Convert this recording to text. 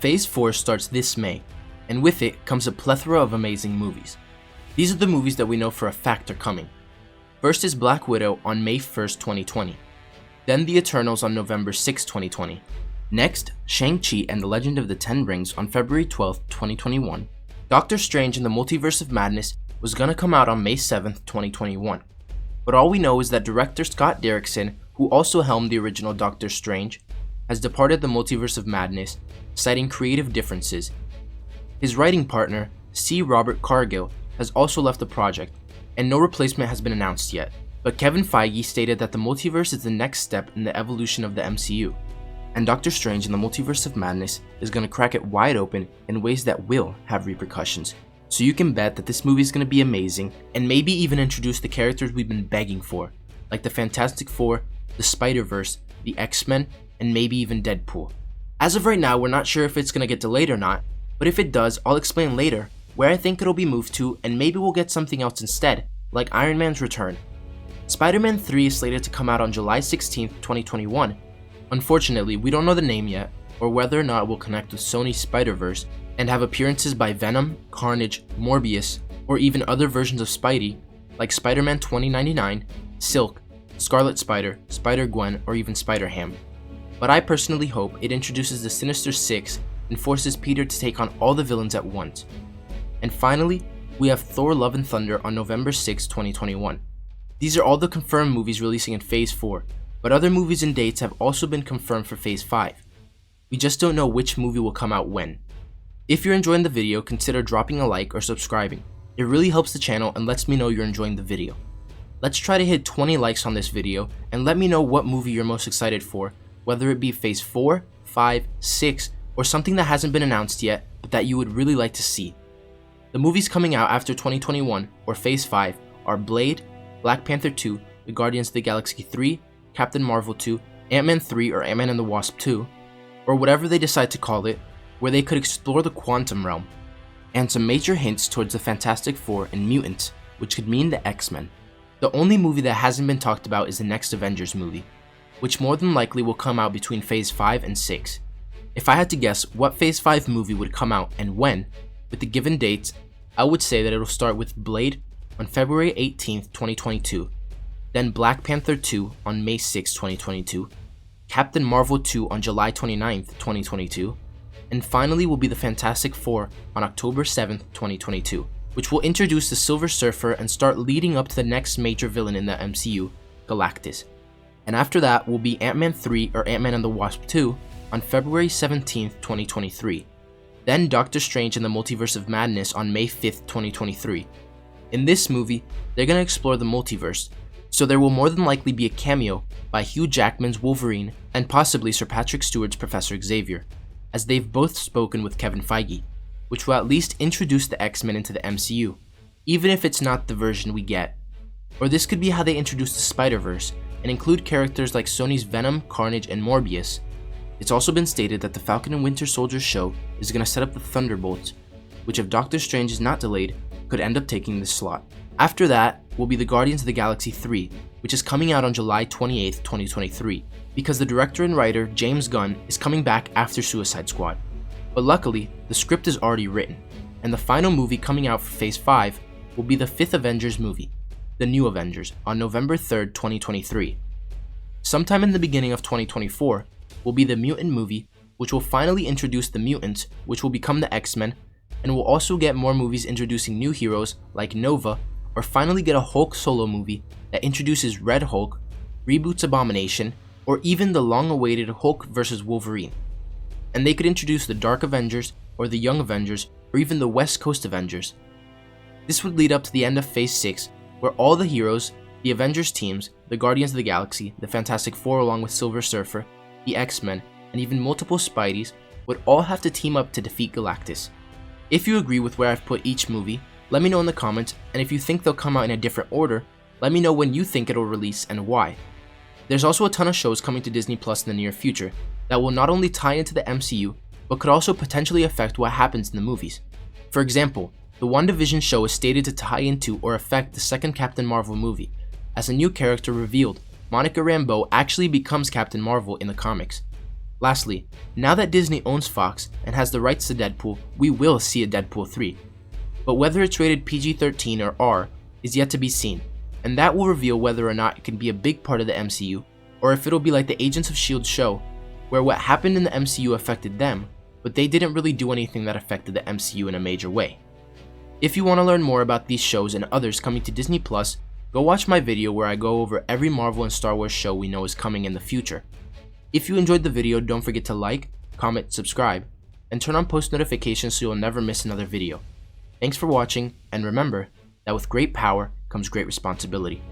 Phase 4 starts this May, and with it comes a plethora of amazing movies. These are the movies that we know for a fact are coming. First is Black Widow on May 1st, 2020. Then The Eternals on November 6, 2020. Next, Shang-Chi and the Legend of the Ten Rings on February 12, 2021. Doctor Strange and the Multiverse of Madness was gonna come out on May 7th, 2021. But all we know is that director Scott Derrickson, who also helmed the original Doctor Strange, has departed the Multiverse of Madness, citing creative differences. His writing partner, C. Robert Cargill, has also left the project, and no replacement has been announced yet. But Kevin Feige stated that the multiverse is the next step in the evolution of the MCU, and Doctor Strange in the Multiverse of Madness is going to crack it wide open in ways that will have repercussions. So you can bet that this movie is going to be amazing, and maybe even introduce the characters we've been begging for, like the Fantastic Four, the Spider-Verse, the X-Men, and maybe even Deadpool. As of right now, we're not sure if it's going to get delayed or not, but if it does, I'll explain later where I think it'll be moved to, and maybe we'll get something else instead, like Iron Man's return. Spider-Man 3 is slated to come out on July 16th, 2021. Unfortunately, we don't know the name yet, or whether or not it will connect with Sony's Spider-Verse and have appearances by Venom, Carnage, Morbius, or even other versions of Spidey, like Spider-Man 2099, Silk, Scarlet Spider, Spider-Gwen, or even Spider-Ham. But I personally hope it introduces the Sinister Six and forces Peter to take on all the villains at once. And finally, we have Thor Love and Thunder on November 6, 2021. These are all the confirmed movies releasing in Phase 4, but other movies and dates have also been confirmed for Phase 5. We just don't know which movie will come out when. If you're enjoying the video, consider dropping a like or subscribing. It really helps the channel and lets me know you're enjoying the video. Let's try to hit 20 likes on this video and let me know what movie you're most excited for, whether it be Phase 4, 5, 6, or something that hasn't been announced yet but that you would really like to see. The movies coming out after 2021, or Phase 5, are Blade, Black Panther 2, The Guardians of the Galaxy 3, Captain Marvel 2, Ant-Man 3 or Ant-Man and the Wasp 2, or whatever they decide to call it, where they could explore the quantum realm, and some major hints towards the Fantastic Four and mutants, which could mean the X-Men. The only movie that hasn't been talked about is the next Avengers movie, which more than likely will come out between Phase 5 and 6. If I had to guess what Phase 5 movie would come out and when, with the given dates, I would say that it'll start with Blade on February 18th, 2022, then Black Panther 2 on May 6, 2022, Captain Marvel 2 on July 29th, 2022, and finally will be the Fantastic Four on October 7th, 2022, which will introduce the Silver Surfer and start leading up to the next major villain in the MCU, Galactus. And after that will be Ant-Man 3 or Ant-Man and the Wasp 2 on February 17th, 2023. Then Doctor Strange and the Multiverse of Madness on May 5th, 2023. In this movie, they're going to explore the multiverse, so there will more than likely be a cameo by Hugh Jackman's Wolverine and possibly Sir Patrick Stewart's Professor Xavier, as they've both spoken with Kevin Feige, which will at least introduce the X-Men into the MCU, even if it's not the version we get. Or this could be how they introduce the Spider-Verse and include characters like Sony's Venom, Carnage, and Morbius. It's also been stated that the Falcon and Winter Soldier show is going to set up the Thunderbolts, which if Doctor Strange is not delayed, could end up taking this slot. After that will be the Guardians of the Galaxy 3, which is coming out on July 28th, 2023, because the director and writer James Gunn is coming back after Suicide Squad. But luckily, the script is already written, and the final movie coming out for Phase 5 will be the 5th Avengers movie, The New Avengers, on November 3rd, 2023. Sometime in the beginning of 2024, will be the Mutant movie, which will finally introduce the mutants, which will become the X-Men, and we'll also get more movies introducing new heroes like Nova, or finally get a Hulk solo movie that introduces Red Hulk, reboots Abomination, or even the long-awaited Hulk vs. Wolverine. And they could introduce the Dark Avengers, or the Young Avengers, or even the West Coast Avengers. This would lead up to the end of Phase 6, where all the heroes, the Avengers teams, the Guardians of the Galaxy, the Fantastic Four along with Silver Surfer, the X-Men, and even multiple Spideys would all have to team up to defeat Galactus. If you agree with where I've put each movie, let me know in the comments, and if you think they'll come out in a different order, let me know when you think it'll release and why. There's also a ton of shows coming to Disney Plus in the near future that will not only tie into the MCU, but could also potentially affect what happens in the movies. For example, the WandaVision show is stated to tie into or affect the second Captain Marvel movie, as a new character revealed, Monica Rambeau actually becomes Captain Marvel in the comics. Lastly, now that Disney owns Fox and has the rights to Deadpool, we will see a Deadpool 3. But whether it's rated PG-13 or R is yet to be seen, and that will reveal whether or not it can be a big part of the MCU, or if it'll be like the Agents of S.H.I.E.L.D. show, where what happened in the MCU affected them, but they didn't really do anything that affected the MCU in a major way. If you want to learn more about these shows and others coming to Disney+, go watch my video where I go over every Marvel and Star Wars show we know is coming in the future. If you enjoyed the video, don't forget to like, comment, subscribe, and turn on post notifications so you'll never miss another video. Thanks for watching, and remember that with great power comes great responsibility.